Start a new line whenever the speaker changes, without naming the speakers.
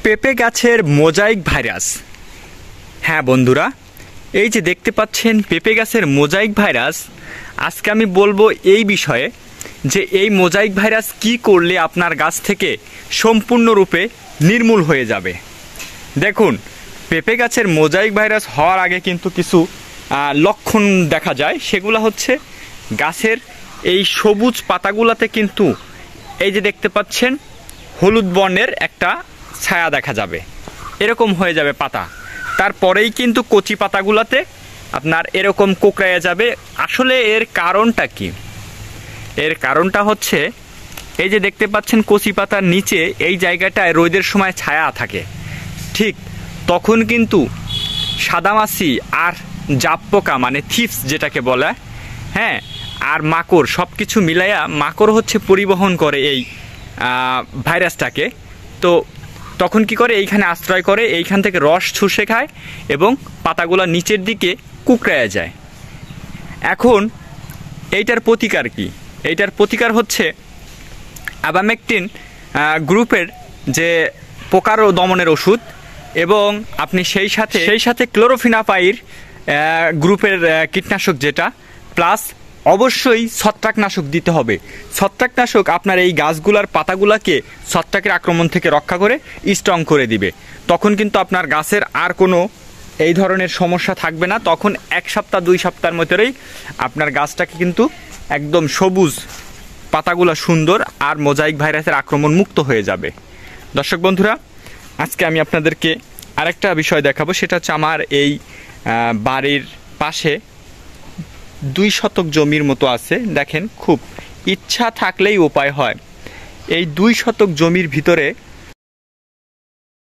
পেঁপে গাছের mosaic virus. হ্যাঁ বন্ধুরা, এই যে দেখতে পাচ্ছেন পেঁপে গাছের মোজাইক ভাইরাস, আজকে আমি বলবো এই বিষয়ে যে এই মোজাইক ভাইরাস কি করলে আপনার গাছ থেকে সম্পূর্ণরূপে নির্মূল হয়ে যাবে। দেখুন, পেঁপে গাছের মোজাইক ভাইরাস হওয়ার আগে কিন্তু কিছু লক্ষণ দেখা যায়। সেগুলো হচ্ছে গাছের এই সবুজ পাতাগুলোতে কিন্তু এই যে দেখতে পাচ্ছেন হলুদ বর্ণের একটা ছায়া দেখা যাবে, এরকম হয়ে যাবে পাতা। তারপরেই কিন্তু কচি পাতাগুলোতে আপনার এরকম কোঁকড়াইয়া যাবে। আসলে এর কারণটা কি? এর কারণটা হচ্ছে এই যে দেখতে পাচ্ছেন কচি পাতার নিচে এই জায়গাটায় রোদের সময় ছায়া থাকে, ঠিক তখন কিন্তু সাদামাছি আর জাপ পোকা মানে থিপস যেটাকে বলে, হ্যাঁ, আর মাকড় সব কিছু মিলাইয়া মাকড় হচ্ছে পরিবহন করে এই ভাইরাসটাকে। তো তখন কি করে, এইখানে আশ্রয় করে, এইখান থেকে রস চুষে খায় এবং পাতাগুলো নিচের দিকে কুঁকড়ায়া যায়। এখন এইটার প্রতিকার কি? এইটার প্রতিকার হচ্ছে আবামেকটিন গ্রুপের যে পোকার দমনের ওষুধ, এবং আপনি সেই সাথে ক্লোরোফিনাপাইর গ্রুপের কীটনাশক যেটা, প্লাস অবশ্যই ছত্রাকনাশক দিতে হবে। ছত্রাকনাশক আপনার এই গাছগুলার পাতাগুলাকে ছত্রাকের আক্রমণ থেকে রক্ষা করে স্ট্রং করে দিবে। তখন কিন্তু আপনার গাছের আর কোনো এই ধরনের সমস্যা থাকবে না। তখন 1 সপ্তাহ 2 সপ্তাহের মধ্যেই আপনার গাছটাকে কিন্তু একদম সবুজ, পাতাগুলো সুন্দর আর মোজাইক ভাইরাসের আক্রমণ মুক্ত হয়ে যাবে। দর্শক বন্ধুরা, আজকে আমি আপনাদেরকে আরেকটা বিষয় দেখাবো। সেটা হচ্ছে আমার এই বাড়ির পাশে 2 শতক জমির মতো আছে। দেখেন, খুব ইচ্ছা থাকলেই উপায় হয়। এই 2 শতক জমির ভিতরে